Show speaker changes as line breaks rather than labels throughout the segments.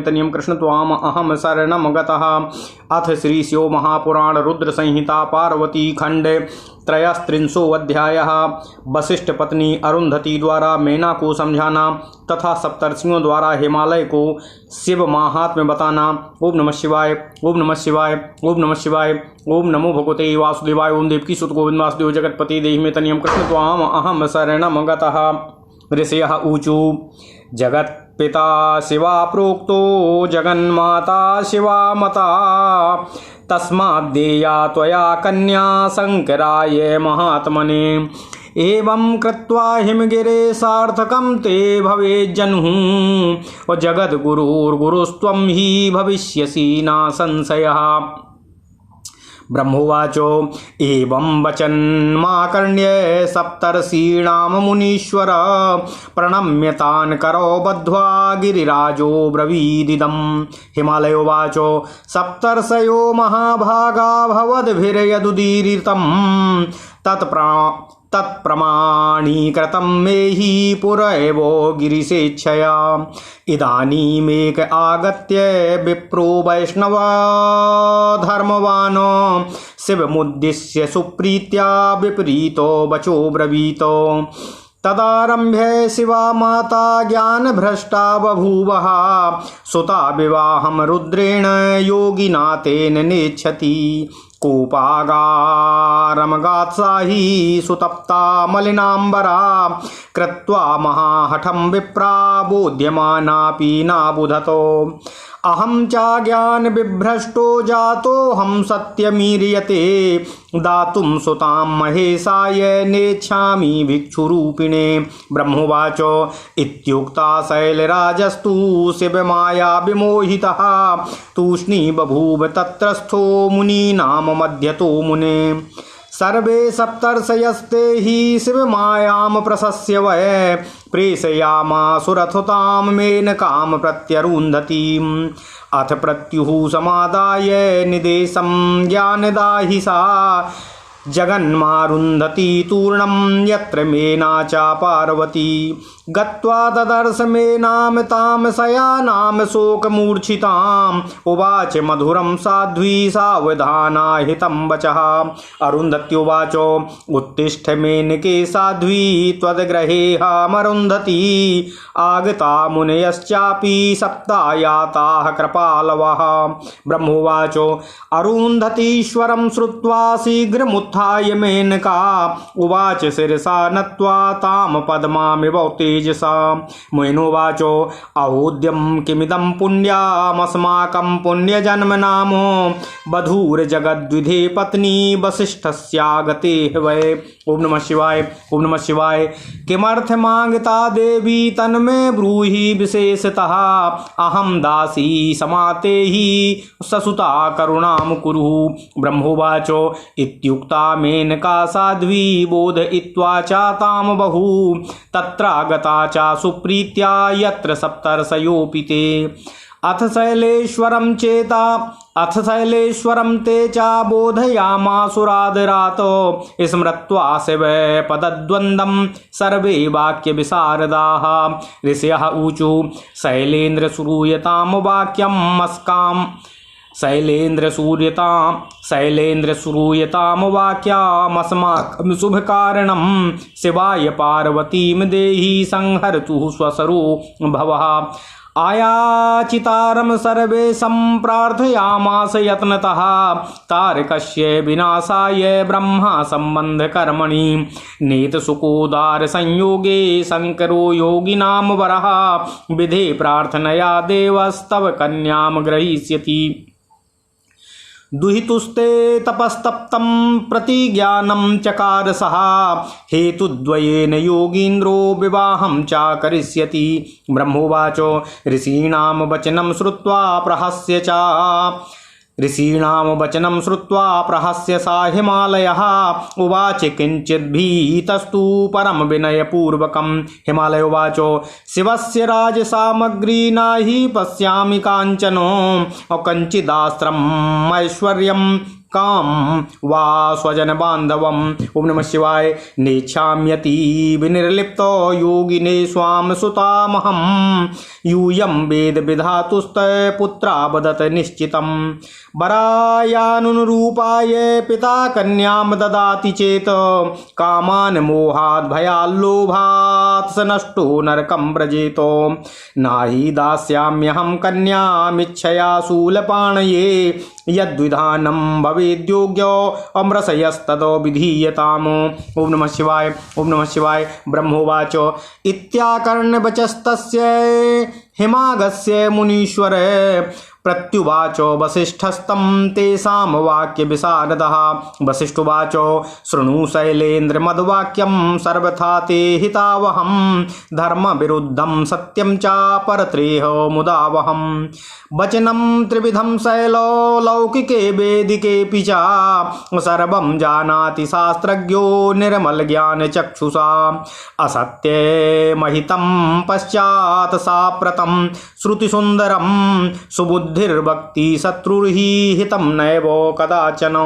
तनियम कृष्ण त्वाम अहम शरणम गतः। अथ श्री शिव महापुराण रुद्र संहिता पार्वती खंड त्रयस्त्रिंशोऽध्यायः। वशिष्ठ पत्नी अरुंधति द्वारा मेना को समझाना तथा सप्तर्षियों द्वारा हिमालय को शिव महात्म्य बताना। ओम नमः शिवाय, ओम नमः शिवाय, ओम नमः शिवाय, ओम नमो भगवते वासुदेवाय, ओम देवकी सुत गोविंद वासुदेव जगतपति देहि मे तनियम कृष्ण त्वाम अहम शरणम गतः। ऋषयः ऊचु जगत्पिता शिवा प्रोक्तो जगन्माता शिवा मता, तस्माद्देया त्वया कन्या शंकराय महात्मने। एवं कृत्वा हिमगिरे सार्थकं ते भवेज्जनुः, और जगद्गुरुर्गुरुस्त्वं हि भविष्यसि न संशयः। ब्रह्मोवाचो एवं वचन्माकर्ण्य सप्तर्षीणां मुनीश्वर, प्रणम्य तान् करो बद्ध्वा गिरिराजो ब्रवीदिदम्। हिमालयोवाचो सप्तर्षयो महाभागा भवद्भिर्यदुदीरितं, तत्प्रमाणीकृतं मे हि पुरैवो गिरिशेच्छया। इदानीमेक आगत्य विप्रो वैष्णव धर्मवान्, शिवमुद्दिश्य सुप्रीत्या विपरीतो वचो ब्रवीतो। तदारभ्य शिवा माता ज्ञानभ्रष्टा बभूवः, सुता विवाहं रुद्रेण योगिना तेन नेच्छति। कोपागारमगात्साही सुतप्ता मलिनाम्बरा, कृत्वा महाहठं विप्रा बोध्यमानापि नाबुधतो। अहं चाज्ञान विभ्रष्टो जातोऽहं सत्यमीर्यते, दातुं सुतां महेशाय नेच्छामि भिक्षुरूपिणे। ब्रह्मोवाचो इत्युक्ता शैलराजस्तु शिवमाया विमोहितः, तूष्णी बभूव तत्रस्थो मुनीनां मध्यतो मुने। सर्वे सप्तर्षयस्ते हि शिवमायां प्रशस्य वै, प्रेषयामासुरथुतां मेनकां प्रत्यरुन्धतीम्। अथ प्रत्युः समादाय निदेशं ज्ञानदाहि सा, जगन्मारुन्धती तूर्णं यत्र मेना च पार्वती। गत्वा ददर्श मेनां तां शयानां शोकमूर्छिताम्, उवाच मधुरं साध्वी सावधाना हितं वचः। अरुन्धत्युवाचो उत्तिष्ठ मेनके साध्वी, त्वद्गृहेऽहमरुन्धती। आगता मुनयश्चापि सप्तायाताः कृपालवः। ब्रह्मोवाचो अरुन्धतीश्वरं श्रुत्वा शीघ्रमुत्थाय मेनका, उवाच शिरसा नत्वा तां पद्मामिव तेजसा। मुनिवाचो अहोद्यं किमिदं पुण्यमस्माकं पुण्यजन्मनाम, वधूर्जगद्विधे पत्नी वसिष्ठस्यागते वै। ओम नमः शिवाय, ओम नमः शिवाय। किमर्थमागता देवी तन्मे ब्रूहि विशेषतः, अहं दासी समातेहि ससुता करुणां कुरु। ब्रह्मोवाचो इत्युक्ता मेनका साध्वी बोधयित्वा च तां बहु, तत्रागता च सुप्रीत्या यत्र सप्तर्षयोऽपि ते। अथ शैलेश्वरं ते च बोधयामासुरादरातो, स्मृत्वा शिव पदद्वन्द्वं सर्वे वाक्यविशारदाः। ऋषयः ऊचु शैलेन्द्र श्रूयतां वाक्यं मस्कां, शैलेन्द्र श्रूयतां वाक्यामस्माकं शुभकारणं, शिवाय पार्वतीं देहि संहर्तुः स्वसरो भवः। आयाचितारं सर्वे सम्प्रार्थयामास यत्नतः, तारकस्य विनाशाय ब्रह्मा सम्बन्धकर्मणि। नेतसुकोदार संयोगे शंकरो योगिनां वरः, विधे प्रार्थनया देवस्तव कन्यां ग्रहीष्यति। दुहितुस्ते तपस्तप्तं प्रतिज्ञानं चकार सः, हेतुद्वयेन योगीन्द्रो विवाहं च करिष्यति। ब्रह्मोवाचो ऋषीणां वचनं श्रुत्वा प्रहस्य सा हिमालयः, उवाच किञ्चिद्भीतस्तु परम विनयपूर्वकम्। हिमालयोवाचो शिवस्य राजसामग्री नहि पश्यामि काञ्चनो, कञ्चिदास्त्रम् ऐश्वर्यं काम वा स्वजन बांधवम। ओम नमः शिवाय। नेच्छाम्यति विनिर्लिप्तो योगिने स्वाम सुतामहम यूयं वेद विधातुस्त पुत्रा वदत निश्चितम। वरायानुरूपाय पिता कन्याम ददाति चेत कामान मोहात् भयाल्लोभात् स नष्टो नरकं व्रजेतो। नाहि दास्याम्यहं कन्यामिच्छया शूलपाणये यद्विधानं भवेद्योग्यो अमृषयस्ततो विधीयताम्। ओम नमः शिवाय। ओम नमः शिवाय। ब्रह्मोवाच इत्याकर्ण्यवचस्तस्य हिमागस्य मुनीश्वर प्रत्युवाच वसिष्ठस्तं तेषां वाक्यविशारदः। वसिष्ठुवाच शृणु शैलेन्द्र मद्वाक्यं सर्वथा ते हितावहं धर्मविरुद्धं सत्यं च परत्रेह मुदावहं। वचनं त्रिविधं शैलो लौकिके वेदिकेऽपि च सर्वं जानाति शास्त्रज्ञो निर्मलज्ञानचक्षुषा। असत्ये महितं पश्चात् साप्रतं श्रुतिसुन्दरं सुबुद्धिर्भक्ति शत्रुर्हि हितं नैव कदाचन।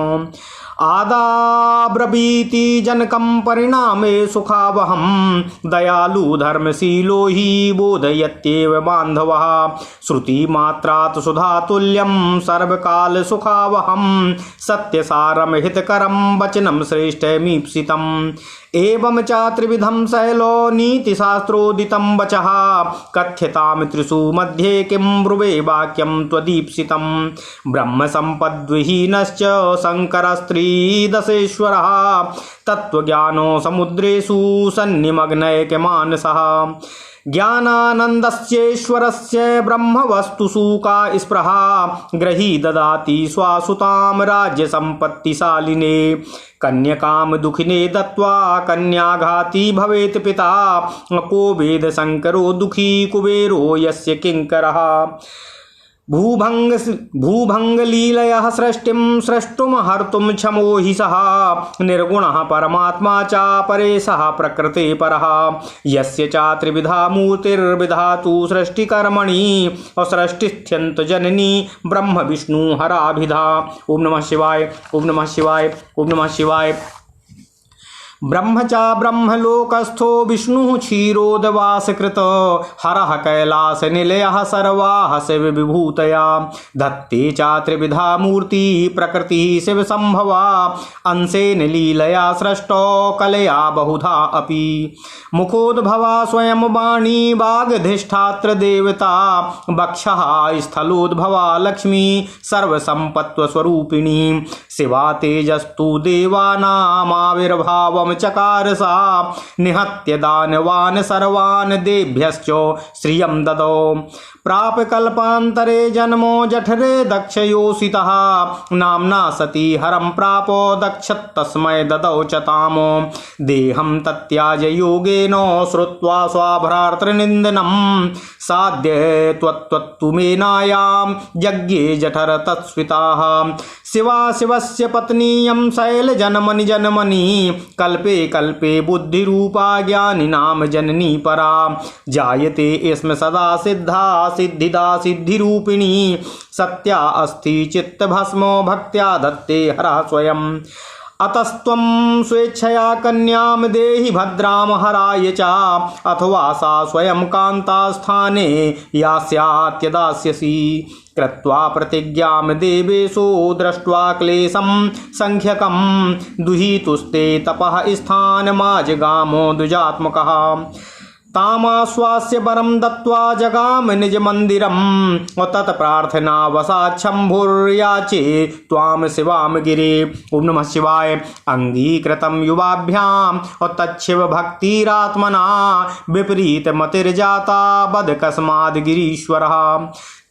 आदाब्रवीति जनकं परिणामे सुखावहं दयालु धर्मशीलो हि बोधयत्येव बान्धवः। श्रुतिमात्रात् सुधातुल्यं सर्वकाल सुखावहं सत्यसारं हितकरं वचनं श्रेष्ठमीप्सितम्। एवं च त्रिविधं शैलो नीतिशास्त्रोदितं वचः कथ्यतां त्रिषु मध्ये किं ब्रुवे वाक्यं त्वदीप्सितं। ब्रह्मसम्पद्विहीनश्च शङ्करस्त्रीदशेश्वरः तत्त्वज्ञानो समुद्रेषु सन्निमग्नैकमानसः। ज्ञानानन्दस्येश्वरस्य ब्रह्मवस्तुषु का स्पृहा ग्रही ददाति स्वासुतां राज्यसम्पत्तिशालिने। कन्यकां दुखिने दत्त्वा कन्याघाती भवेत् पिता को वेद शङ्करो दुखी कुबेरो यस्य किङ्करः। भूभङ्गलीलयः सृष्टिं स्रष्टुं हर्तुं क्षमो हि सः निर्गुणः परमात्मा च परेशः प्रकृते परः। यस्य च त्रिविधा मूर्तिर्विधातु सृष्टिकर्मणि असृष्टिस्थ्यन्तजननी ब्रह्म विष्णु हराभिधा। ओम नमः शिवाय। ओम नमः शिवाय। ओम नमः शिवाय। ब्रह्म च ब्रह्मलोकस्थो विष्णुः क्षीरोदवासकृत हरः कैलासनिलयः सर्वाः शिवविभूतया। धत्ते च त्रिविधा मूर्ति प्रकृतिः शिवसम्भवा अंशेन लीलया सृष्टो कलया बहुधा अपि। मुखोद्भवा स्वयं वाणी वागधिष्ठात्र देवता वक्षः स्थलोद्भवा लक्ष्मी सर्वसम्पत्स्वरूपिणी। शिवा तेजस्तु देवानामाविर्भावम् चकार सा निहत्य दानवान् सर्वान् देभ्यश्च श्रियं ददौ। प्राप कल्पान्तरे जन्मो जठरे दक्षयोषितः नाम्ना सती हरं प्रापो दक्षस्तस्मै ददौ च तामो। देहं तत्याज योगेन श्रुत्वा स्वाभ्रातृनिन्दनं साध्य त्वत्तुमेनायां यज्ञे जठर तत्स्विताः। शिवा शिवस्य पत्नीयं शैलजनमनि जन्मनि कल्पे कल्पे बुद्धिरूपा ज्ञानिनां जननी परा। जायते स्म सदा सिद्धा सिद्धिदा सिद्धिरूपिणी सत्या अस्ति चित्तभस्मो भक्त्या दत्ते हरः स्वयं। अतस्त्वं स्वेच्छया कन्यां देहि भद्रां हराय च अथवा सा स्वयं कान्तास्थाने यास्यात्यदास्यसि। कृत्वा प्रतिज्ञां देवेशो दृष्ट्वा क्लेशं सङ्ख्यकं दुहितुस्ते तपः स्थानमाजगामो द्विजात्मकः। तामाश्वास्य वरं दत्त्वा जगाम निज मंदिरं तत्प्रार्थनावशात् शम्भुर्याचे त्वां शिवां गिरे। ओम नमः शिवाय। अंगीकृतं युवाभ्यां तच्छिव भक्तिरात्मना विपरीत मतिर्जाता बदकस्माद् गिरीश्वरः।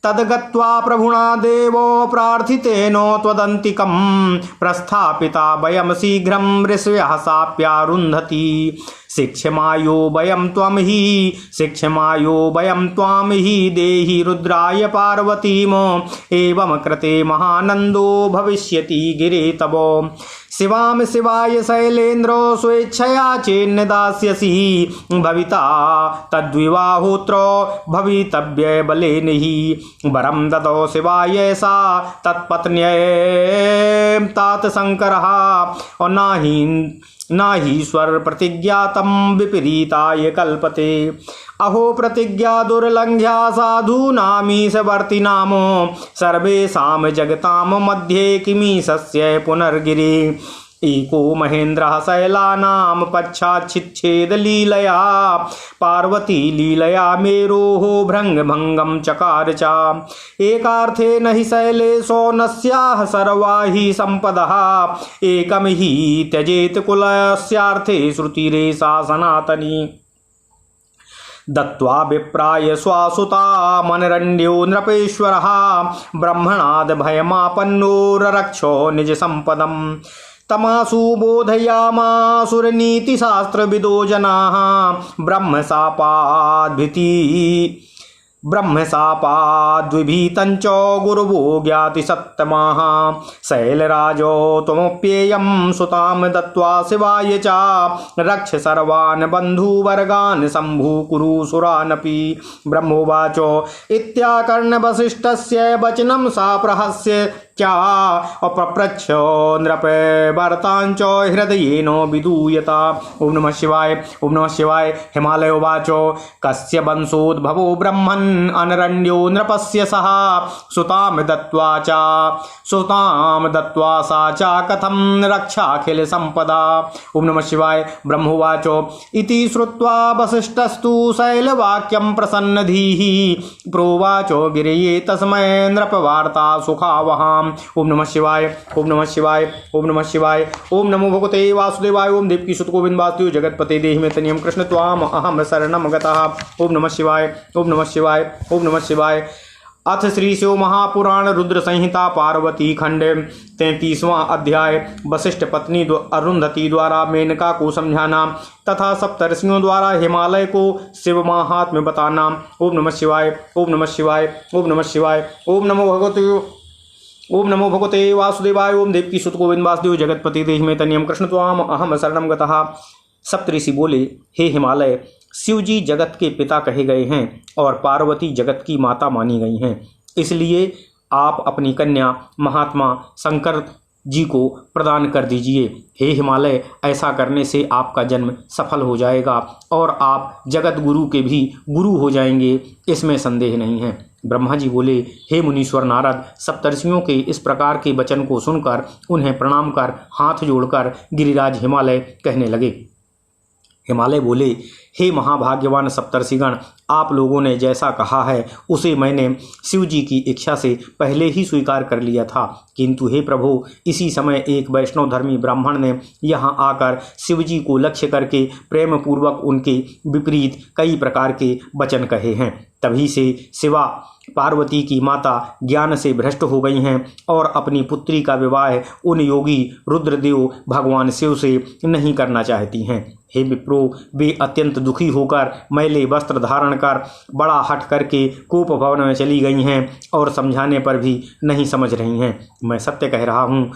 तद्गत्वा प्रभुना देवो प्रार्थितेनो त्वदन्तिकं प्रस्थापिता वयं शीघ्रं ऋषयः साप्यारुन्धति। शिक्षमायो वयं त्वं हि शिक्षमायो वयं त्वां हि देहि रुद्राय पार्वतीम् एवं कृते महानन्दो भविष्यति गिरे तव। शिवां शिवाय शैलेन्द्रो स्वेच्छया चेन्न दास्यसि भविता तद्विवाहोत्रो भवितव्य बलेन हि वरं ददौ शिवाय सा तत्पत्न्यै तात शंकरः और नाहीश्वर प्रतिज्ञातं विपरीताय कल्पते अहो प्रतिज्ञा दुर्लंघ्या साधूनामीशवर्तिनामो सर्वेषां जगतां मध्ये किमीशस्य पुनर्गिरि एको महेन्द्रः शैलानां पश्चाच्छिच्छेदलीलया पार्वती लीलया मेरोः भृङ्गभङ्गं चकार च एकार्थे न हि शैलेशो न स्याः सर्वा हि सम्पदः एकं हि त्यजेत कुलस्यार्थे श्रुतिरेषा सनातनी दत्त्वा विप्राय स्वासुता मनरण्यो नृपेश्वरः ब्रह्मणाद् भयमापन्नो ररक्षो निजसम्पदम् तमासु बोधयामासुरनीतिशास्त्रविदो जनाः ब्रह्मशापाद्विभीतञ्च गुरवो ज्ञाति सत्तमाः शैलराजो त्वमप्येयं सुतां दत्त्वा शिवाय च रक्ष सर्वान् बन्धुवर्गान् शम्भु कुरु सुरानपि ब्रह्मोवाचो इत्याकर्ण्यवसिष्ठस्य वचनं सा प्रहस्य क्या अपप्रच्छ नृपवर्ताञ्च हृदयेन विदूयता। ओम नमः शिवाय। ओम नमः शिवाय। हिमालय उवाचो कस्य वंशोद्भवो ब्रह्मन् अनरण्यो नृपस्य सह सुतां दत्त्वा सा च कथं रक्षाखिल संपदा। ओम नमः शिवाय। ब्रह्मोवाचो इति श्रुत्वा वसिष्ठस्तु शैलवाक्यं प्रसन्नधीः प्रोवाचो गिरये तस्मै नृपवार्ता सुखावहाम्। ओम नमः शिवाय। ओम नमः शिवाय। ओम नमः शिवाय। ओम नमो भगवते वासुदेवाय। ओम देवकी सुत गोविंद वासुदेव जगतपते देहि मे तनियम कृष्ण त्वाम अहम शरणम गतः। ओम नमः शिवाय। ओम नमः शिवाय। ओम नमः शिवाय। अथ श्री शिव महापुराण रुद्र संहिता पार्वती खंड 33वां अध्याय वशिष्ठ पत्नी अरुंधति द्वारा मेनका को समझाना तथा सप्तर्षियों द्वारा हिमालय को शिव महात्म्य बताना। ओम नमः शिवाय। ओम नमः शिवाय। ओम नमः शिवाय। ओम नमो भगवते वासुदेवाय। ओम देवकी सुत गोविंद वासुदेव जगतपति देहि मे तनियम कृष्ण त्वाम अहम शरणम गतः। सप्तऋषि बोले, हे हिमालय, शिव जी जगत के पिता कहे गए हैं और पार्वती जगत की माता मानी गई हैं, इसलिए आप अपनी कन्या महात्मा शंकर जी को प्रदान कर दीजिए। हे हिमालय, ऐसा करने से आपका जन्म सफल हो जाएगा और आप जगत गुरु के भी गुरु हो जाएंगे, इसमें संदेह नहीं है। ब्रह्मा जी बोले, हे मुनीश्वर नारद, सप्तर्षियों के इस प्रकार के वचन को सुनकर उन्हें प्रणाम कर हाथ जोड़कर गिरिराज हिमालय कहने लगे। हिमालय बोले, हे महाभाग्यवान सप्तर्षिगण, आप लोगों ने जैसा कहा है उसे मैंने शिव जी की इच्छा से पहले ही स्वीकार कर लिया था, किंतु हे प्रभु, इसी समय एक वैष्णव धर्मी ब्राह्मण ने यहाँ आकर शिव जी को लक्ष्य करके प्रेम पूर्वक उनके विपरीत कई प्रकार के वचन कहे हैं। तभी से शिवा पार्वती की माता ज्ञान से भ्रष्ट हो गई हैं और अपनी पुत्री का विवाह उन योगी रुद्रदेव भगवान शिव से नहीं करना चाहती हैं। हे विप्रो, वे अत्यंत दुखी होकर मैले वस्त्र धारण कर बड़ा हट करके कूप भवन में चली गई हैं और समझाने पर भी नहीं समझ रही हैं। मैं सत्य कह रहा हूँ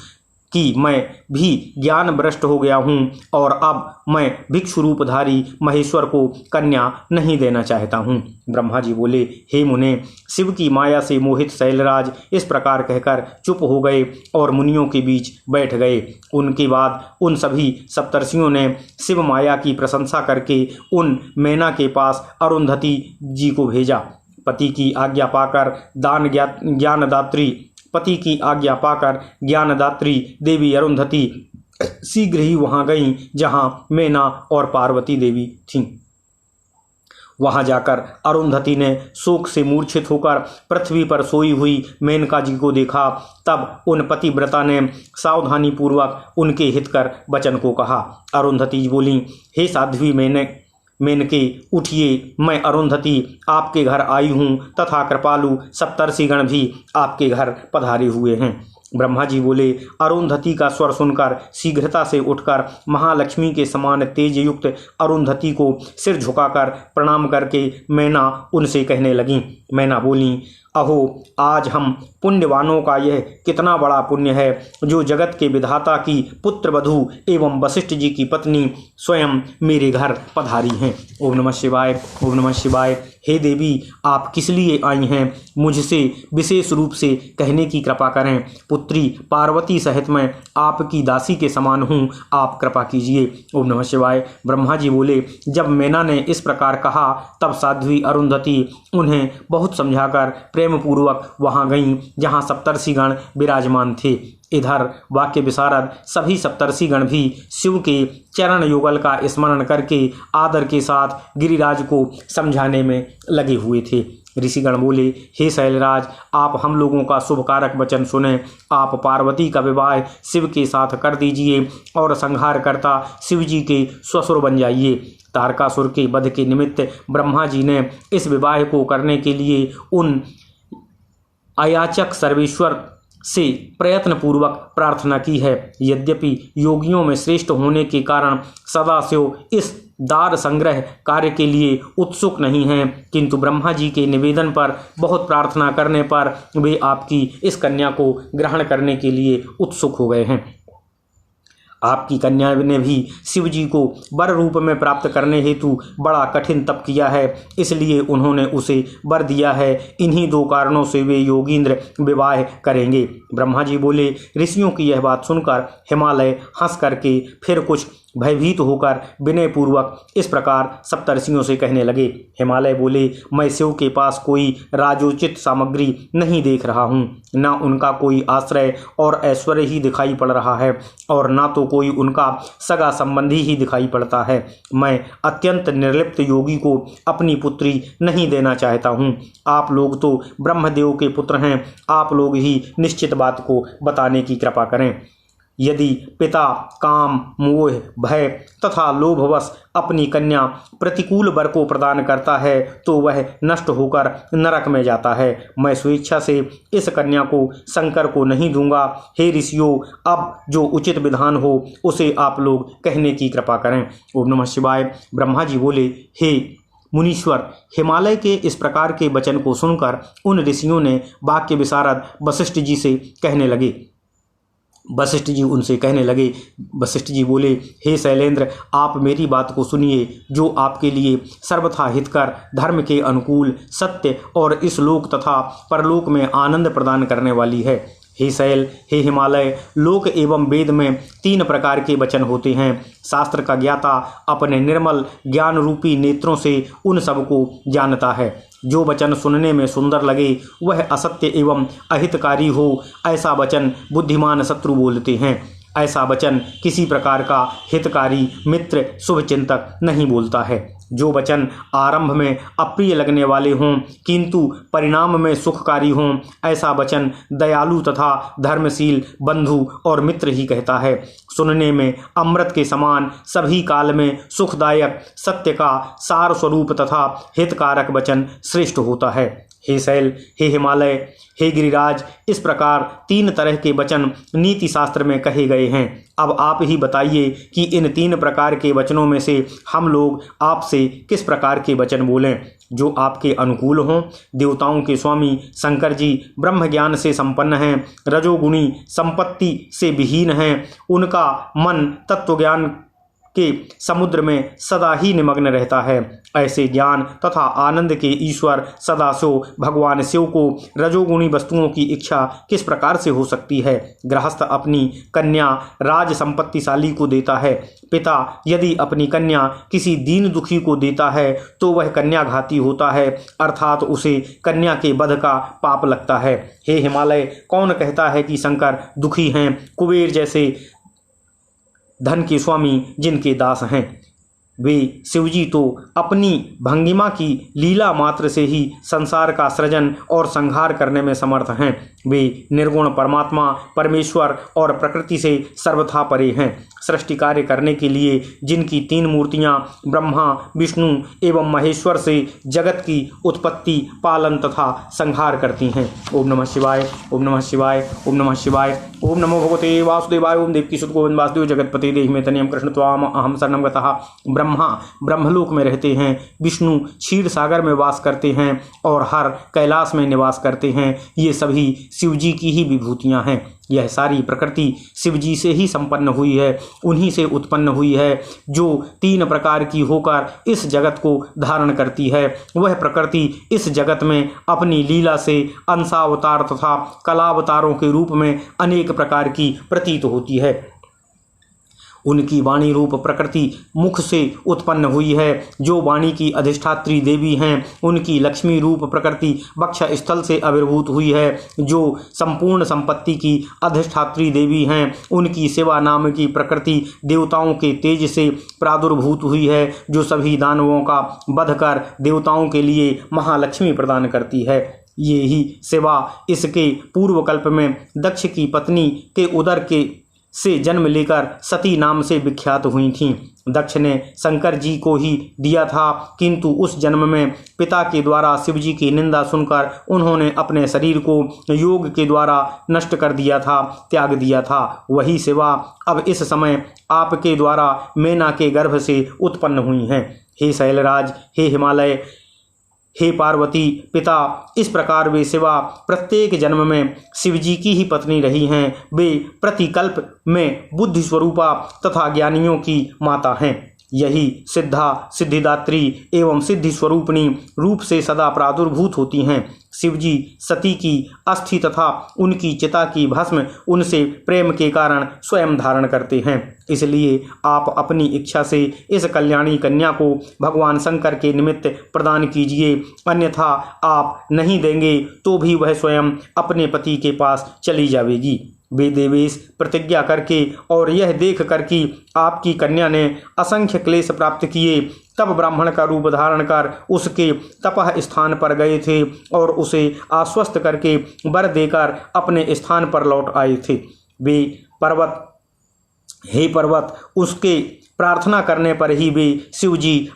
कि मैं भी ज्ञान भ्रष्ट हो गया हूँ और अब मैं भिक्षु रूपधारी महेश्वर को कन्या नहीं देना चाहता हूँ। ब्रह्मा जी बोले, हे मुने, शिव की माया से मोहित शैलराज इस प्रकार कहकर चुप हो गए और मुनियों के बीच बैठ गए। उनके बाद उन सभी सप्तर्षियों ने शिव माया की प्रशंसा करके उन मैना के पास अरुंधति जी को भेजा। पति की आज्ञा पाकर ज्ञानदात्री देवी अरुंधति शीघ्र ही वहां गईं जहां मैना और पार्वती देवी थीं। वहां जाकर अरुंधति ने शोक से मूर्छित होकर पृथ्वी पर सोई हुई मेनका जी को देखा। तब उन पतिव्रता ने सावधानी पूर्वक उनके हितकर वचन को कहा। अरुंधति बोली, हे साध्वी मेनके, उठिए, मैं अरुंधति आपके घर आई हूँ तथा कृपालु सप्तर्षिगण भी आपके घर पधारे हुए हैं। ब्रह्मा जी बोले, अरुंधति का स्वर सुनकर शीघ्रता से उठकर महालक्ष्मी के समान तेज युक्त अरुंधति को सिर झुकाकर प्रणाम करके मैना उनसे कहने लगी। मैना बोली, अहो, आज हम पुण्यवानों का यह कितना बड़ा पुण्य है जो जगत के विधाता की पुत्र वधू एवं वशिष्ठ जी की पत्नी स्वयं मेरे घर पधारी हैं। ओम नमः शिवाय, ओम नमः शिवाय। हे देवी, आप किस लिए आई हैं? मुझसे विशेष रूप से कहने की कृपा करें। पुत्री पार्वती सहित मैं आपकी दासी के समान हूँ, आप कृपा कीजिए। ओम नमः शिवाय। ब्रह्मा जी बोले, जब मैना ने इस प्रकार कहा तब साध्वी अरुंधति उन्हें बहुत समझाकर प्रेम पूर्वक वहां गईं जहां सप्तर्षिगण विराजमान थे। इधर वाक्य विशारद सभी सप्तर्षिगण भी शिव के चरण युगल का स्मरण करके आदर के साथ गिरिराज को समझाने में लगे हुए थे। ऋषिगण बोले, हे शैलराज, आप हम लोगों का शुभकारक वचन सुने। आप पार्वती का विवाह शिव के साथ कर दीजिए और संहारकर्ता शिव जी के ससुर बन जाइए। तारकासुर के वध के निमित्त ब्रह्मा जी ने इस विवाह को करने के लिए उन अयाचक सर्वेश्वर से प्रयत्न पूर्वक प्रार्थना की है। यद्यपि योगियों में श्रेष्ठ होने के कारण सदाशिव इस दार संग्रह कार्य के लिए उत्सुक नहीं हैं, किंतु ब्रह्मा जी के निवेदन पर बहुत प्रार्थना करने पर वे आपकी इस कन्या को ग्रहण करने के लिए उत्सुक हो गए हैं। आपकी कन्या ने भी शिव जी को वर रूप में प्राप्त करने हेतु बड़ा कठिन तप किया है, इसलिए उन्होंने उसे वर दिया है। इन्हीं दो कारणों से वे योगींद्र विवाह करेंगे। ब्रह्मा जी बोले, ऋषियों की यह बात सुनकर हिमालय हंस करके फिर कुछ भयभीत होकर विनय पूर्वक इस प्रकार सप्तर्षियों से कहने लगे। हिमालय बोले, मैं शिव के पास कोई राजोचित सामग्री नहीं देख रहा हूँ, न उनका कोई आश्रय और ऐश्वर्य ही दिखाई पड़ रहा है और न तो कोई उनका सगा संबंधी ही दिखाई पड़ता है। मैं अत्यंत निर्लिप्त योगी को अपनी पुत्री नहीं देना चाहता हूँ। आप लोग तो ब्रह्मदेव के पुत्र हैं, आप लोग ही निश्चित बात को बताने की कृपा करें। यदि पिता काम, मोह, भय तथा लोभवश अपनी कन्या प्रतिकूल वर को प्रदान करता है तो वह नष्ट होकर नरक में जाता है। मैं स्वेच्छा से इस कन्या को शंकर को नहीं दूंगा। हे ऋषियों, अब जो उचित विधान हो उसे आप लोग कहने की कृपा करें। ओम नमः शिवाय। ब्रह्मा जी बोले, हे मुनीश्वर, हिमालय के इस प्रकार के वचन को सुनकर उन ऋषियों ने वाक्य विशारद वशिष्ठ जी से कहने लगे। वशिष्ठ जी उनसे कहने लगे। वशिष्ठ जी बोले, हे शैलेंद्र, आप मेरी बात को सुनिए, जो आपके लिए सर्वथा हितकर, धर्म के अनुकूल, सत्य और इस लोक तथा परलोक में आनंद प्रदान करने वाली है। हे शैल, हे हिमालय, लोक एवं वेद में 3 प्रकार के वचन होते हैं। शास्त्र का ज्ञाता अपने निर्मल ज्ञान रूपी नेत्रों से उन सब को जानता है। जो वचन सुनने में सुंदर लगे वह असत्य एवं अहितकारी हो, ऐसा वचन बुद्धिमान शत्रु बोलते हैं। ऐसा वचन किसी प्रकार का हितकारी मित्र शुभचिंतक नहीं बोलता है। जो वचन आरंभ में अप्रिय लगने वाले हों किंतु परिणाम में सुखकारी हों, ऐसा वचन दयालु तथा धर्मशील बंधु और मित्र ही कहता है। सुनने में अमृत के समान, सभी काल में सुखदायक, सत्य का सार स्वरूप तथा हितकारक वचन श्रेष्ठ होता है। हे शैल, हे हिमालय, हे गिरिराज, इस प्रकार 3 तरह के वचन नीति शास्त्र में कहे गए हैं। अब आप ही बताइए कि इन 3 प्रकार के वचनों में से हम लोग आपसे किस प्रकार के वचन बोलें जो आपके अनुकूल हों। देवताओं के स्वामी शंकर जी ब्रह्म ज्ञान से संपन्न हैं, रजोगुणी संपत्ति से विहीन हैं, उनका मन तत्व ज्ञान के समुद्र में सदा ही निमग्न रहता है। ऐसे ज्ञान तथा आनंद के ईश्वर सदाशिव भगवान शिव को रजोगुणी वस्तुओं की इच्छा किस प्रकार से हो सकती है। गृहस्थ अपनी कन्या राज संपत्तिशाली को देता है। पिता यदि अपनी कन्या किसी दीन दुखी को देता है तो वह कन्याघाती होता है, अर्थात उसे कन्या के वध का पाप लगता है। हे हिमालय, कौन कहता है कि शंकर दुखी हैं? कुबेर जैसे धन के स्वामी जिनके दास हैं, वे शिवजी तो अपनी भंगिमा की लीला मात्र से ही संसार का सृजन और संहार करने में समर्थ हैं। वे निर्गुण परमात्मा परमेश्वर और प्रकृति से सर्वथा परे हैं। सृष्टि कार्य करने के लिए जिनकी 3 मूर्तियां ब्रह्मा, विष्णु एवं महेश्वर से जगत की उत्पत्ति, पालन तथा संहार करती हैं। ओम नमः शिवाय, ओम नमः शिवाय, ओम नमः शिवाय। ओम नमो भगवते वासुदेवाय। ओम देवकी सुत गोविंद वासुदेव जगतपते देहि मे तनयम कृष्ण त्वाम अहम शरणं गतः। ब्रह्म ब्रह्मा ब्रह्मलोक में रहते हैं, विष्णु क्षीर सागर में वास करते हैं और हर कैलाश में निवास करते हैं। ये सभी शिव जी की ही विभूतियाँ हैं। यह सारी प्रकृति शिव जी से ही संपन्न हुई है, उन्हीं से उत्पन्न हुई है, जो 3 प्रकार की होकर इस जगत को धारण करती है। वह प्रकृति इस जगत में अपनी लीला से अंशावतार तथा कलावतारों के रूप में अनेक प्रकार की प्रतीत होती है। उनकी वाणी रूप प्रकृति मुख से उत्पन्न हुई है, जो वाणी की अधिष्ठात्री देवी हैं। उनकी लक्ष्मी रूप प्रकृति वक्ष स्थल से आविर्भूत हुई है, जो संपूर्ण संपत्ति की अधिष्ठात्री देवी हैं। उनकी शिवा नाम की प्रकृति देवताओं के तेज से प्रादुर्भूत हुई है, जो सभी दानवों का वध कर देवताओं के लिए महालक्ष्मी प्रदान करती है। ये ही शिवा इसके पूर्व कल्प में दक्ष की पत्नी के उदर के से जन्म लेकर सती नाम से विख्यात हुई थीं। दक्ष ने शंकर जी को ही दिया था, किंतु उस जन्म में पिता के द्वारा शिव जी की निंदा सुनकर उन्होंने अपने शरीर को योग के द्वारा नष्ट कर दिया था, त्याग दिया था। वही शिवा अब इस समय आपके द्वारा मैना के गर्भ से उत्पन्न हुई हैं। हे शैलराज, हे हिमालय, हे पार्वती पिता, इस प्रकार वे शिवा प्रत्येक जन्म में शिव जी की ही पत्नी रही हैं। वे प्रतिकल्प में बुद्धि स्वरूपा तथा ज्ञानियों की माता हैं। यही सिद्धा, सिद्धिदात्री एवं सिद्धि स्वरूपिणी रूप से सदा प्रादुर्भूत होती हैं। शिव जी सती की अस्थि तथा उनकी चिता की भस्म उनसे प्रेम के कारण स्वयं धारण करते हैं। इसलिए आप अपनी इच्छा से इस कल्याणी कन्या को भगवान शंकर के निमित्त प्रदान कीजिए, अन्यथा आप नहीं देंगे तो भी वह स्वयं अपने पति के पास चली जाएगी। वे देवेश प्रतिज्ञा करके और यह देख कर कि आपकी कन्या ने असंख्य क्लेश प्राप्त किए, तब ब्राह्मण का रूप धारण कर उसके तपह स्थान पर गए थे और उसे आश्वस्त करके वर देकर अपने स्थान पर लौट आए थे। वे पर्वत, हे पर्वत, उसके प्रार्थना करने पर ही वे शिव जी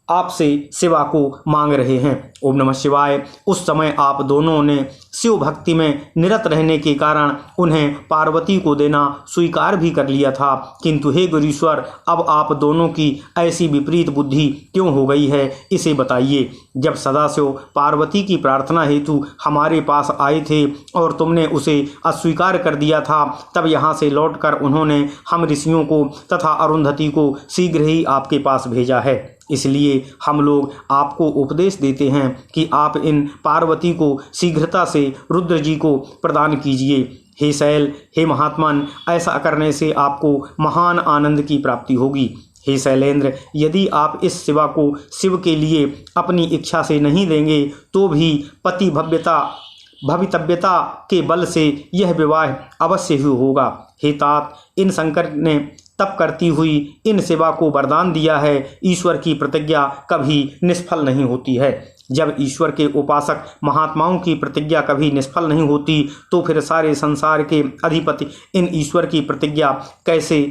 आपसे शिवा को मांग रहे हैं। ओम नमः शिवाय। उस समय आप दोनों ने शिव भक्ति में निरत रहने के कारण उन्हें पार्वती को देना स्वीकार भी कर लिया था, किंतु हे गुरीश्वर, अब आप दोनों की ऐसी विपरीत बुद्धि क्यों हो गई है, इसे बताइए। जब सदाशिव पार्वती की प्रार्थना हेतु हमारे पास आए थे और तुमने उसे अस्वीकार कर दिया था, तब यहाँ से लौटकर उन्होंने हम ऋषियों को तथा अरुंधति को शीघ्र ही आपके पास भेजा है। इसलिए हम लोग आपको उपदेश देते हैं कि आप इन पार्वती को शीघ्रता से रुद्र जी को प्रदान कीजिए। हे शैल, हे महात्मन, ऐसा करने से आपको महान आनंद की प्राप्ति होगी। हे शैलेंद्र, यदि आप इस शिवा को शिव के लिए अपनी इच्छा से नहीं देंगे तो भी पति भवितव्यता के बल से यह विवाह अवश्य ही होगा। हे तात, इन शंकर ने तप करती हुई इन शिवा को वरदान दिया है, ईश्वर की प्रतिज्ञा कभी निष्फल नहीं होती है। जब ईश्वर के उपासक महात्माओं की प्रतिज्ञा कभी निष्फल नहीं होती, तो फिर सारे संसार के अधिपति इन ईश्वर की प्रतिज्ञा कैसे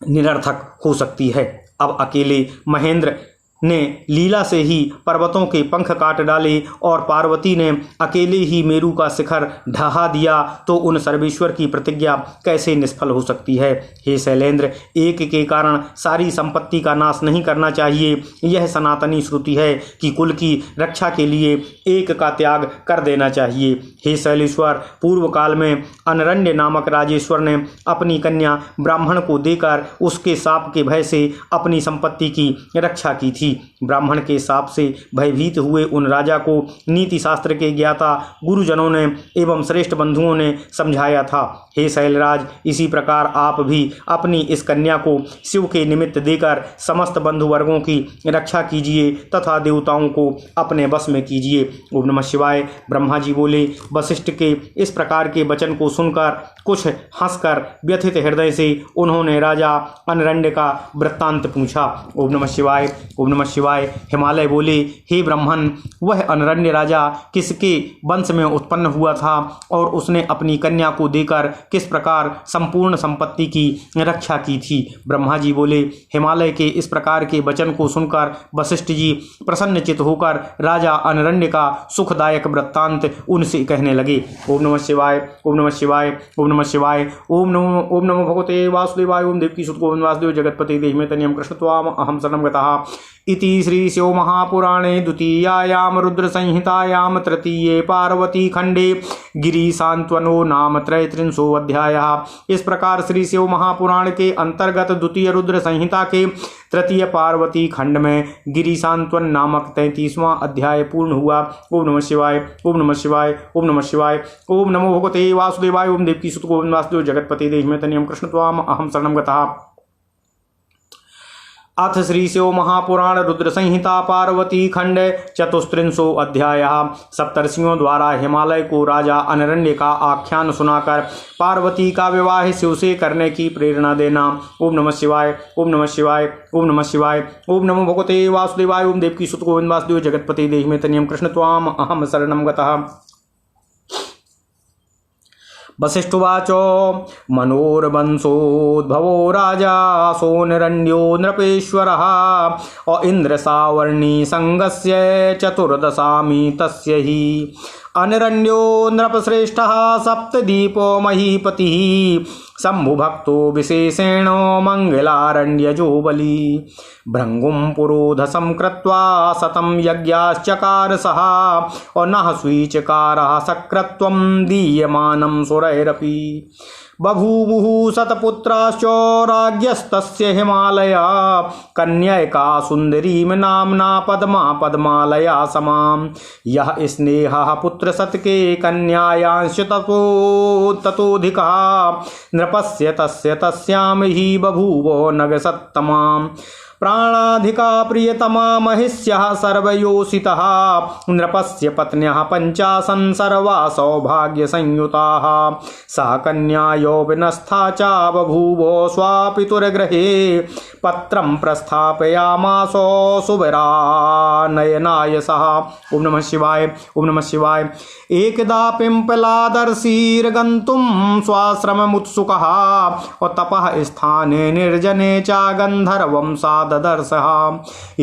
निरर्थक हो सकती है। अब अकेले महेंद्र ने लीला से ही पर्वतों के पंख काट डाले और पार्वती ने अकेले ही मेरू का शिखर ढहा दिया, तो उन सर्वेश्वर की प्रतिज्ञा कैसे निष्फल हो सकती है। हे शैलेंद्र, एक के कारण सारी संपत्ति का नाश नहीं करना चाहिए। यह सनातनी श्रुति है कि कुल की रक्षा के लिए एक का त्याग कर देना चाहिए। हे शैलेश्वर, पूर्व काल में अनरण्य नामक राजेश्वर ने अपनी कन्या ब्राह्मण को देकर उसके शाप के भय से अपनी संपत्ति की रक्षा की थी। ब्राह्मण के शाप से भयभीत हुए उन राजा को नीति शास्त्र के ज्ञाता गुरुजनों ने एवं श्रेष्ठ बंधुओं ने समझाया था। हे शैलराज, इसी प्रकार आप भी अपनी इस कन्या को शिव के निमित्त देकर समस्त बंधु वर्गों की रक्षा कीजिए तथा देवताओं को अपने वश में कीजिए। ओम नमः शिवाय। ब्रह्मा जी बोले। वशिष्ठ के इस प्रकार के वचन को सुनकर कुछ हंसकर व्यथित हृदय से उन्होंने राजा अनरण्य का वृत्तांत पूछा। ओम नमः शिवाय। ओम नमः शिवाय। हिमालय बोले, हे ब्राह्मण, वह अनरण्य राजा किसके वंश में उत्पन्न हुआ था और उसने अपनी कन्या को देकर किस प्रकार संपूर्ण संपत्ति की रक्षा की थी। ब्रह्मा जी बोले, हिमालय के इस प्रकार के वचन को सुनकर वशिष्ठ जी प्रसन्नचित होकर राजा अनरण्य का सुखदायक वृत्तांत उनसे कहने लगे। ओम नमः शिवाय, ओम नमः शिवाय, ओम नमः शिवाय, ओम नमो भगवते वासुदेवाय, ओम देवकी सुत गोविंद वासुदेव जगतपते देहिमेतनियं कृष्ण त्वाम अहम शरणं गतः। इति श्री शिव महापुराणे द्वितीयायां रुद्रसंहितायां तृतीये पार्वती खंडे गिरिशान्त्वनो नाम त्रयत्रिंशो अध्यायः। इस प्रकार श्री शिव महापुराण के अंतर्गत द्वितीय रुद्र संहिता के तृतीय पार्वती खंड में गिरिशान्त्वन नामक 33वां अध्याय पूर्ण हुआ। ओम नमः शिवाय, ओम नमः शिवाय, ओम नमः शिवाय, ओम नमो भगवते वासुदेवाय, ओम देवकी सुत गोविंद वासुदेव जगतपते देहिमेतनियं कृष्ण त्वाम अहम शरणं गतः। अथ श्री शिव महापुराण रुद्र संहिता पार्वती खंड चतुस्त्रिंशो अध्यायः। सप्तर्षियों द्वारा हिमालय को राजा अनरण्य का आख्यान सुनाकर पार्वती का विवाह शिव से करने की प्रेरणा देना। ओम नमः शिवाय, ओम नमः शिवाय, ओम नमः शिवाय, ओम नमो भगवते वासुदेवाय, ओम देवकी सुत गोविंद वासुदेव जगतपते देहिमेतनियं कृष्ण त्वाम अहम शरणं गतः। वसिष्ठुवाच मनोर्वंशोद्भवो राजा सोऽनरण्यो नृपेश्वरः इंद्रसावर्णी संगस्य चतुर्दशामी तस्य हि अनरण्यो नृपश्रेष्ठः सप्तदीपो महीपतिः शम्भुभक्तो विशेषेण मंगलारण्यजो बली भृंगुं पुरोधसं कृत्वा शतं यज्ञाश्चकार सः नः स्वीचकारः सक्रत्वं दीयमानं सुरैरपि बभूवुः शतपुत्राश्च राज्ञस्तस्य हिमालया कन्यैका सुन्दरीं नाम्ना पद्मा पद्मालया समां यः स्नेहः पुत्रशतके कन्यायांश्च ततोऽधिकः नृपस्य तस्य तस्यां हि बभूव नगसत्तमाम् प्राणाधिका प्रियतमा महिष्यः सर्वयोषितः नृपस्य पत्न्यः पञ्चाशन् सर्वा सौभाग्यसंयुताः सा कन्या यौवनस्था च बभूव स्वापितुर्गृहे पत्रं प्रस्थापयामास सुवरानयनाय सः। ओम नमः शिवाय, ओम नमः शिवाय। एकदा पिम्पलादर्शीर्गन्तुं स्वाश्रममुत्सुकः तपः स्थाने निर्जने च गन्धर्वं ददर्शः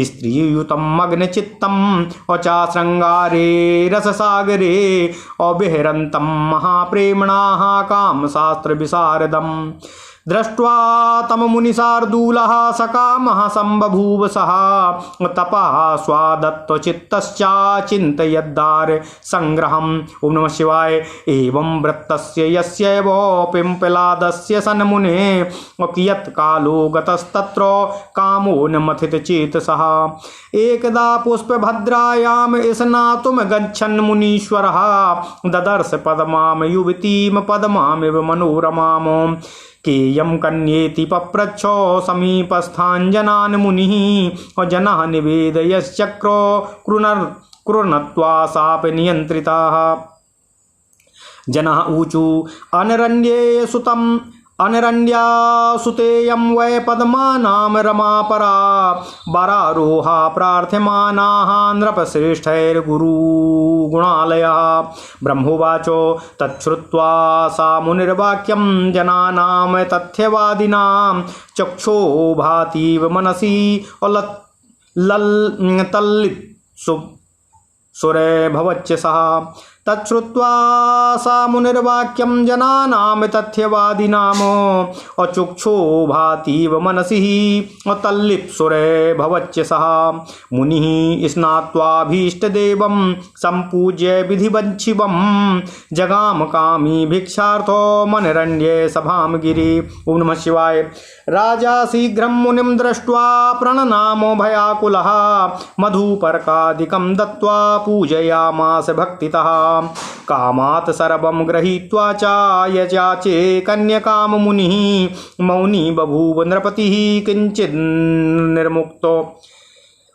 स्त्रीयुतं मग्नचित्तं चाश्रृंगारे रससागरे अविहरन्तं महाप्रेम्णाः कामशास्त्रविशारदम् दृष्ट्वा तममुनिशार्दूलः सकामः सम्बभूव सः तपः स्वादत्तचित्तश्च चिन्तयद्दार संग्रहम्। ओम नमः शिवाय। एवं वृत्तस्य यस्यैव पिम्पलादस्य सन्मुने कियत् कालो गतस्तत्र कामो न मथित चेतसः एकदा पुष्पभद्रायां स्नातुं गच्छन् मुनीश्वरः ददर्श पद्मां युवतीं पद्मामिव मनोरमाम् केयं कन्येति पप्रच्छ समीपस्थाञ्जनान् मुनिः जनः निवेदयश्चक्रो कृणत्वा साप नियन्त्रिताः जनः ऊचु अनरण्ये सुतम् अनरण्यासुतेयं वै पद्मानां रमापरा वरारोहा प्रार्थ्यमानाः नृपश्रेष्ठैर्गुरुगुणालयः। ब्रह्मोवाच तच्छ्रुत्वा सा मुनिर्वाक्यं जनानां तथ्यवादिनां चक्षो भातीव मनसि तल्लित्सु सुरे भवच्च सः तच्छ्रुत्वा सा मुनिर्वाक्यं जनानां तथ्यवादिनाम् अचुक्षो भातीव मनसि तल्लिप्सुरे भवच्च सः मुनिः स्नात्वाभीष्टदेवं सम्पूज्य विधिवच्छिवं जगाम कामी भिक्षार्थो मनरण्ये सभां गिरि। ओम नमः शिवाय। राजा शीघ्रं मुनिं दृष्ट्वा प्रणनामो भयाकुलः मधुपर्कादिकं दत्त्वा पूजयामास भक्तितः कामात् सर्वं गृहीत्वा च यजाचे कन्यकां मुनिः मौनी बभूव नृपतिः किंचित् निर्मुक्तो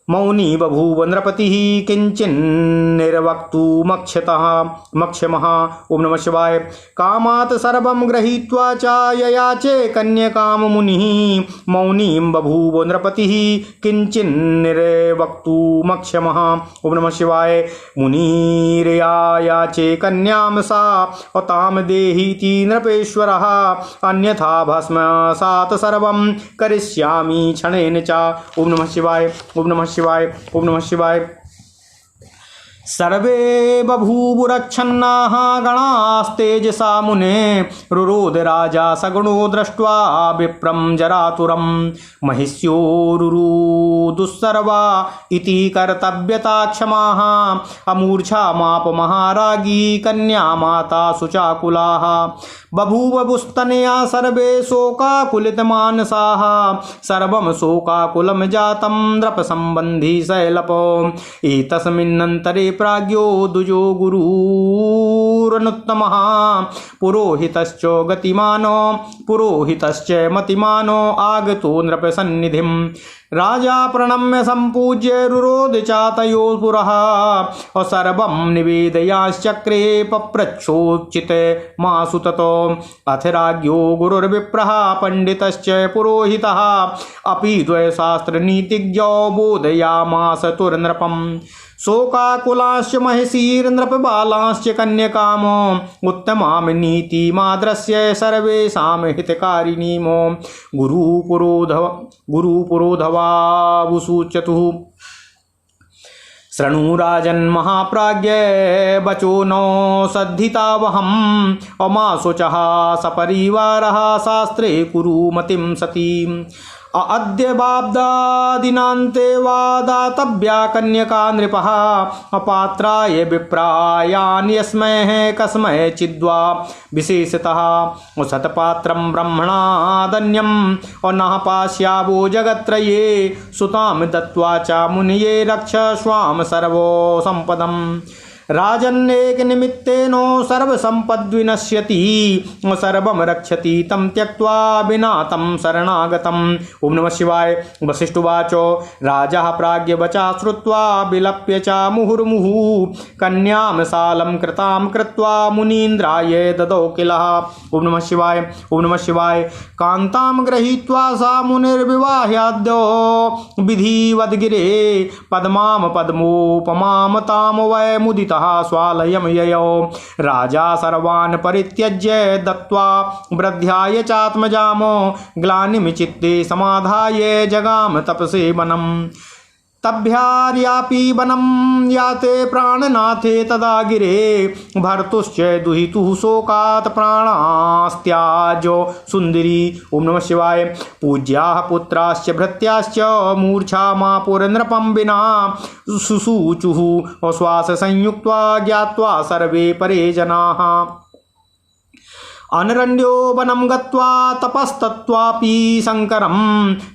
मौनी बभूव नृपतिः किञ्चिन्निर्वक्तुमक्षमः। ओम नमः शिवाय। कामात् सर्वं गृहीत्वा च ययाचे कन्यकां मुनिः मौनीं बभूव नृपतिः किञ्चिन्निर्वक्तुमक्षमः। ओम नमः शिवाय। मुनिर्याचे कन्यां सा तां देहीति नृपेश्वरः अन्यथा भस्मसात् सर्वं करिष्यामि क्षणेन च। ओम नमः शिवाय। ओम नमः शिवाय। ओम नमः शिवाय। सर्वे बभूवुरच्छन्नाः गणास्तेजसा मुने रुरोध राजा सगुणो दृष्ट्वा विप्रं जरातुरं महिष्योरुरुदुस्सर्वा इति कर्तव्यता क्षमाः अमूर्छा माप महारागी कन्या माता सुचाकुलाः बभूवुस्तनया सर्वे शोकाकुलितमानसाः सर्वं शोकाकुलं जातं नृपसम्बन्धी शैलपो एतस्मिन्नन्तरे प्राज्ञो दुजो गुरुरनुत्तमः पुरोहितश्च गतिमानो पुरोहितश्च मतिमानो आगतो नृपसन्निधिं राजा प्रणम्य सम्पूज्य रुरोध चातयो पुरः सर्वं निवेदयाश्चक्रे पप्रच्छोचित मासु ततो अथ राज्ञो गुरुर्विप्रः पण्डितश्च पुरोहितः अपि द्वयशास्त्रनीतिज्ञो बोधयामास तुर्नृपम् शोकाकुलाश्च महिषीर्नृपबालाश्च कन्यकामो उत्तमां नीतिमाद्रस्य सर्वेषां हितकारिणीमो गुरुपुरोधवावुसूचतुः शृणु राजन्महाप्राज्ञ वचो नो सद्धितावहम् अमाशोचः सपरिवारः शास्त्रे कुरु मतिं सतीम् अद्य बाब्दादिनान्ते वा दातव्या कन्यका नृपः अपात्राय विप्रायान्यस्मै कस्मै चिद्वा विशेषतः सत्पात्रं ब्रह्मणादन्यं नः पास्यावो जगत्त्रये सुतां दत्त्वा च मुनये रक्षस्वां सर्वो सम्पदम् राजन्नेक निमित्तेनो सर्वसम्पद्विनश्यति सर्वं रक्षति तं त्यक्त्वा विना तं शरणागतम्। ओम नमः शिवाय। वसिष्ठुवाचो राजा प्राज्ञवचा श्रुत्वा विलप्य च मुहुर्मुहुः कन्यां सालं कृतां कृत्वा मुनीन्द्राय ददौ किलः। ओम नमः शिवाय। ओम नमः शिवाय। कान्तां गृहीत्वा सा मुनिर्विवाह्याद्यो विधिवद्गिरे पद्मां पद्मोपमां तां वै मुदितः स्वालयं ययौ राजा सर्वान् परित्यज्य दत्त्वा वृद्ध्याय चात्मजामो ग्लानिं चित्ते समाधाय जगाम तपसे वनम् तभ्यार्यापि वनं याते प्राणनाथे तदा गिरे भर्तुश्च दुहितुः शोकात् प्राणास्त्याजो सुन्दरी। ओम नमः शिवाय। पूज्याः पुत्राश्च भृत्याश्च मूर्छा मापुरनृपं विना सुसूचुः श्वास संयुक्त्वा ज्ञात्वा सर्वे परे जनाः अनरण्यो वनं गत्वा तपस्तत्त्वापि शङ्करं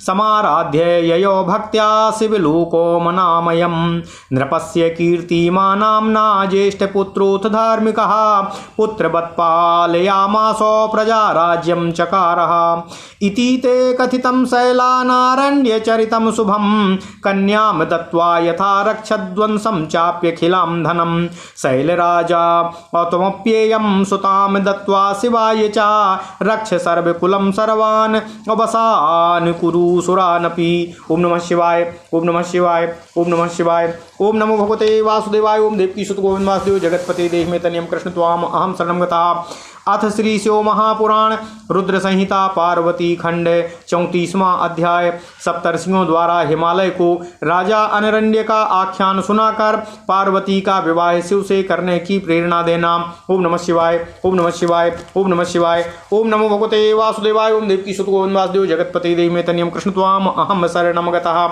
समाराध्य ययो भक्त्या शिवलोको मनामयं नृपस्य कीर्तिमानाम्ना ज्येष्ठपुत्रोऽथ धार्मिकः पुत्रवत्पालयामासो प्रजाराज्यं चकारः इति ते कथितं शैलानारण्यचरितं शुभं कन्यां दत्त्वा यथा रक्षद्वंशं चाप्यखिलां धनं शैलराजा त्वमप्येयं सुतां दत्त्वा शिवा चा रक्ष सर्वकुलं सर्वान् अवसान् कुरु सुरानपि। ओम नमः शिवाय। ओम नमः शिवाय। ओम नमः शिवाय। ओम नमो भगवते वासुदेवाय। ओम देवकी सुत गोविंद वासुदेव जगतपते देहि मे तनियं कृष्ण त्वाम अहं शरणं गता। अथ श्री शिव महापुराण रुद्र संहिता पार्वती खंड 34वां अध्याय। सप्तर्षियों द्वारा हिमालय को राजा अनरण्य का आख्यान सुनाकर पार्वती का विवाह शिव से करने की प्रेरणा देना। ओम नमः शिवाय। ओम नमः शिवाय। ओम नमः शिवाय। ओम नमो भगवते वासुदेवाय। ओम देवकी सुत गोविंद वासुदेव जगतपते देहि मे तनियं कृष्ण त्वाम अहं शरणं गतः।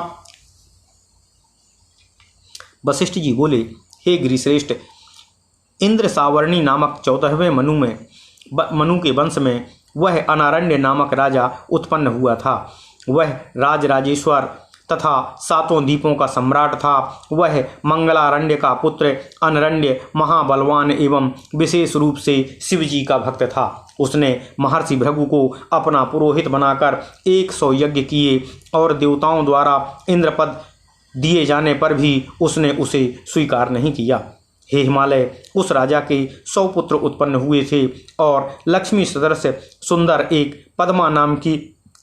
वशिष्ठ जी बोले, हे गिरिश्रेष्ठ, इंद्र सावर्णी नामक 14वें मनु के वंश में वह अनारण्य नामक राजा उत्पन्न हुआ था। वह राजराजेश्वर तथा 7 द्वीपों का सम्राट था। वह मंगलारण्य का पुत्र अनरण्य महाबलवान एवं विशेष रूप से शिव जी का भक्त था। उसने महर्षि भृगु को अपना पुरोहित बनाकर 100 यज्ञ किए और देवताओं द्वारा इंद्रपद दिए जाने पर भी उसने उसे स्वीकार नहीं किया। हे हिमालय, उस राजा के 100 पुत्र उत्पन्न हुए थे और लक्ष्मी सदृश सुंदर एक पद्मा नाम की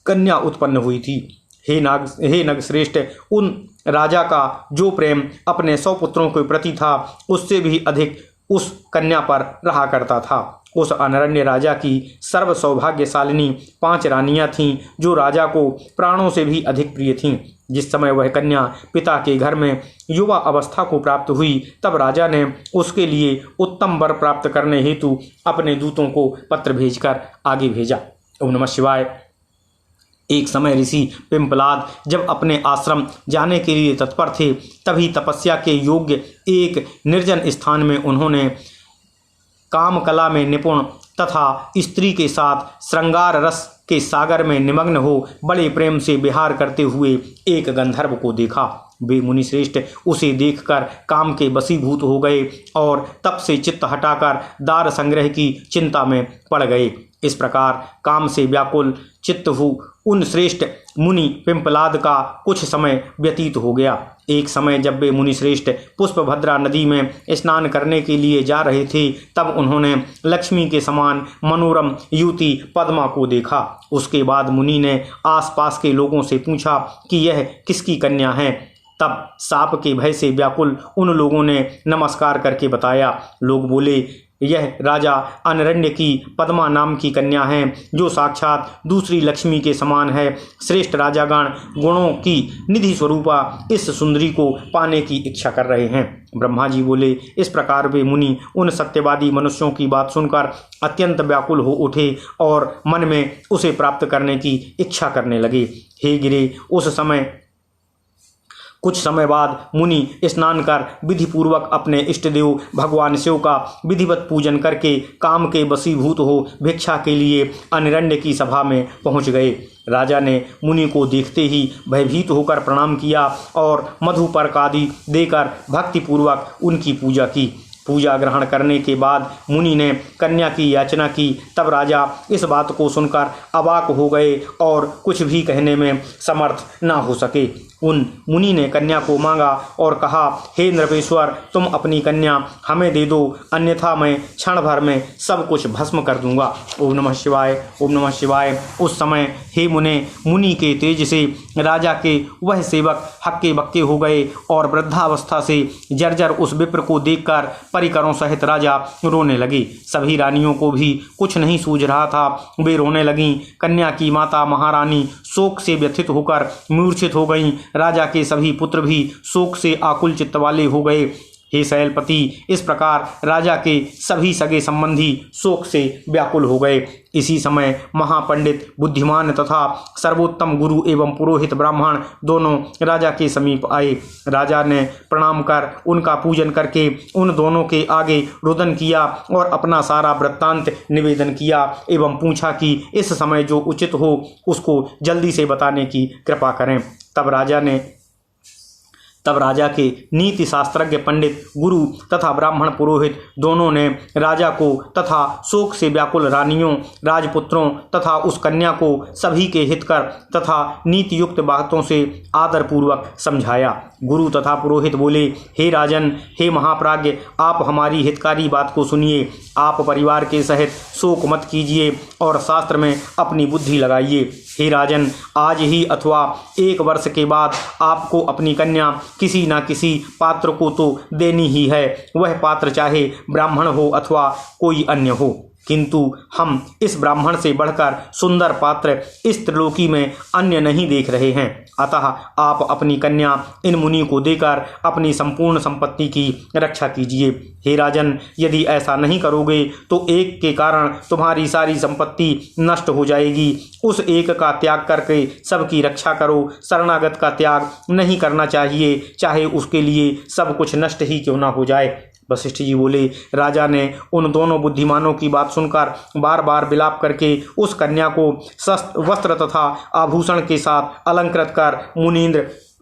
कन्या उत्पन्न हुई थी। हे नगश्रेष्ठ, उन राजा का जो प्रेम अपने 100 पुत्रों के प्रति था उससे भी अधिक उस कन्या पर रहा करता था। उस अनरण्य राजा की सर्व सौभाग्यशालिनी 5 रानियां थीं जो राजा को प्राणों से भी अधिक प्रिय थीं। जिस समय वह कन्या पिता के घर में युवा अवस्था को प्राप्त हुई तब राजा ने उसके लिए उत्तम वर प्राप्त करने हेतु अपने दूतों को पत्र भेजकर आगे भेजा। ओम नमः शिवाय। एक समय ऋषि पिंपलाद जब अपने आश्रम जाने के लिए तत्पर थे तभी तपस्या के योग्य एक निर्जन स्थान में उन्होंने काम कला में निपुण तथा स्त्री के साथ श्रृंगार रस के सागर में निमग्न हो बड़े प्रेम से विहार करते हुए एक गंधर्व को देखा। वे मुनिश्रेष्ठ उसे देखकर काम के वशीभूत हो गए और तब से चित्त हटाकर दार संग्रह की चिंता में पड़ गए। इस प्रकार काम से व्याकुल चित्त हो उन श्रेष्ठ मुनि पिंपलाद का कुछ समय व्यतीत हो गया। एक समय जब वे मुनिश्रेष्ठ पुष्पभद्रा नदी में स्नान करने के लिए जा रहे थे तब उन्होंने लक्ष्मी के समान मनोरम युवती पद्मा को देखा। उसके बाद मुनि ने आसपास के लोगों से पूछा कि यह किसकी कन्या है। तब साप के भय से व्याकुल उन लोगों ने नमस्कार करके बताया। लोग बोले, यह राजा अनरण्य की पद्मा नाम की कन्या है जो साक्षात दूसरी लक्ष्मी के समान है। श्रेष्ठ राजागण गुणों की निधि स्वरूपा इस सुंदरी को पाने की इच्छा कर रहे हैं। ब्रह्मा जी बोले, इस प्रकार वे मुनि उन सत्यवादी मनुष्यों की बात सुनकर अत्यंत व्याकुल हो उठे और मन में उसे प्राप्त करने की इच्छा करने लगे। हे गिरे, उस समय कुछ समय बाद मुनि स्नान कर विधिपूर्वक अपने इष्टदेव भगवान शिव का विधिवत पूजन करके काम के वशीभूत हो भिक्षा के लिए अनरण्य की सभा में पहुंच गए। राजा ने मुनि को देखते ही भयभीत होकर प्रणाम किया और मधुपर्क आदि देकर भक्तिपूर्वक उनकी पूजा की। पूजा ग्रहण करने के बाद मुनि ने कन्या की याचना की। तब राजा इस बात को सुनकर अवाक हो गए और कुछ भी कहने में समर्थ न हो सके। उन मुनि ने कन्या को मांगा और कहा, हे नृपेश्वर, तुम अपनी कन्या हमें दे दो, अन्यथा मैं क्षण भर में सब कुछ भस्म कर दूंगा। ओम नमः शिवाय, ओम नमः शिवाय। उस समय हे मुनि के तेज से राजा के वह सेवक हक्के बक्के हो गए और वृद्धावस्था से जर्जर उस विप्र को देखकर परिकरों सहित राजा रोने लगे। सभी रानियों को भी कुछ नहीं सूझ रहा था, वे रोने लगीं। कन्या की माता महारानी शोक से व्यथित होकर मूर्छित हो गईं। राजा के सभी पुत्र भी शोक से आकुल चित्त वाले हो गए। हे शैलपति, इस प्रकार राजा के सभी सगे संबंधी शोक से व्याकुल हो गए। इसी समय महापंडित, बुद्धिमान तथा सर्वोत्तम गुरु एवं पुरोहित ब्राह्मण दोनों राजा के समीप आए। राजा ने प्रणाम कर उनका पूजन करके उन दोनों के आगे रुदन किया और अपना सारा वृत्तांत निवेदन किया एवं पूछा कि इस समय जो उचित हो उसको जल्दी से बताने की कृपा करें। तब राजा के नीति शास्त्रज्ञ पंडित गुरु तथा ब्राह्मण पुरोहित दोनों ने राजा को तथा शोक से व्याकुल रानियों, राजपुत्रों तथा उस कन्या को सभी के हितकर तथा नीति युक्त बातों से आदरपूर्वक समझाया। गुरु तथा पुरोहित बोले, हे राजन, हे महाप्राज्ञ, आप हमारी हितकारी बात को सुनिए। आप परिवार के सहित शोक मत कीजिए और शास्त्र में अपनी बुद्धि लगाइए। हे राजन, आज ही अथवा 1 वर्ष के बाद आपको अपनी कन्या किसी न किसी पात्र को तो देनी ही है, वह पात्र चाहे ब्राह्मण हो अथवा कोई अन्य हो। किंतु हम इस ब्राह्मण से बढ़कर सुंदर पात्र इस त्रिलोकी में अन्य नहीं देख रहे हैं। अतः आप अपनी कन्या इन मुनि को देकर अपनी संपूर्ण संपत्ति की रक्षा कीजिए। हे राजन, यदि ऐसा नहीं करोगे तो एक के कारण तुम्हारी सारी संपत्ति नष्ट हो जाएगी। उस एक का त्याग करके सबकी रक्षा करो। शरणागत का त्याग नहीं करना चाहिए, चाहे उसके लिए सब कुछ नष्ट ही क्यों न हो जाए। वशिष्ठ जी बोले, राजा ने उन दोनों बुद्धिमानों की बात सुनकर बार बार विलाप करके उस कन्या को वस्त्र तथा आभूषण के साथ अलंकृत कर मुनीन्द्र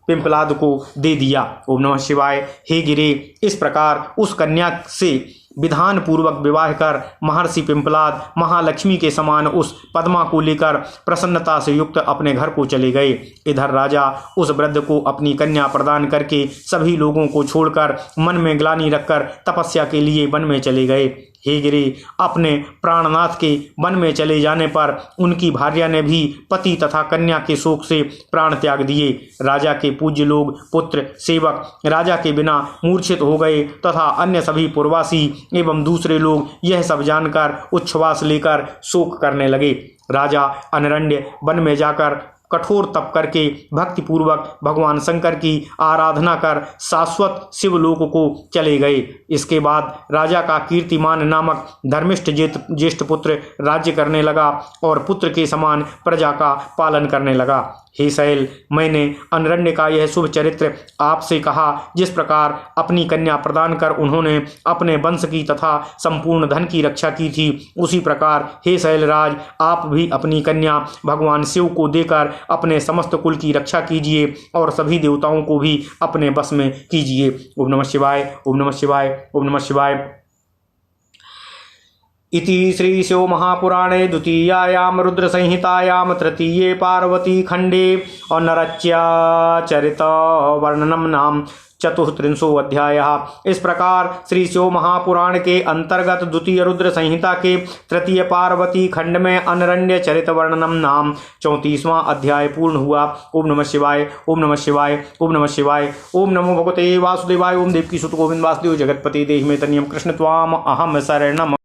पिंपलाद को दे दिया। ओम नमः शिवाय। हे गिरे, इस प्रकार उस कन्या से विधान पूर्वक विवाह कर महर्षि पिंपलाद महालक्ष्मी के समान उस पद्मा को लेकर प्रसन्नता से युक्त अपने घर को चले गए। इधर राजा उस वृद्ध को अपनी कन्या प्रदान करके सभी लोगों को छोड़कर मन में ग्लानि रखकर तपस्या के लिए वन में चले गए। हे गिरि, अपने प्राणनाथ के वन में चले जाने पर उनकी भार्या ने भी पति तथा कन्या के शोक से प्राण त्याग दिए। राजा के पूज्य लोग, पुत्र, सेवक राजा के बिना मूर्छित हो गए तथा अन्य सभी पुरवासी एवं दूसरे लोग यह सब जानकर उच्छ्वास लेकर शोक करने लगे। राजा अनरण्य वन में जाकर कठोर तप करके भक्ति पूर्वक भगवान शंकर की आराधना कर शाश्वत शिवलोक को चले गए। इसके बाद राजा का कीर्तिमान नामक धर्मिष्ठ ज्येष्ठ पुत्र राज्य करने लगा और पुत्र के समान प्रजा का पालन करने लगा। हे शैल, मैंने अनरण्य का यह शुभ चरित्र आपसे कहा। जिस प्रकार अपनी कन्या प्रदान कर उन्होंने अपने वंश की तथा संपूर्ण धन की रक्षा की थी, उसी प्रकार हे शैलराज, आप भी अपनी कन्या भगवान शिव को देकर अपने समस्त कुल की रक्षा कीजिए और सभी देवताओं को भी अपने बस में कीजिए। ओम नमः शिवाय, ओम नमः शिवाय, ओम नमः शिवाय। इति श्री शिव महापुराणे द्वितीयायां रुद्र संहितायां तृतीये पार्वती खंडे और नरच्या चरित वर्णनम नाम 34वां अध्याय। इस प्रकार श्री शिव महापुराण के अंतर्गत द्वितीय रुद्र संहिता के तृतीय पार्वती खंड में अनरण्य चरित वर्णनम नाम 34वां अध्याय पूर्ण हुआ। ओम नमः शिवाय, ओम नमः शिवाय, ओम नमः शिवाय। ओम नमो भगवते वासुदेवाय। ओम देवकी सुत गोविंद वासुदेव जगतपति देहि में तनियम कृष्ण त्वाम अहम शरणम।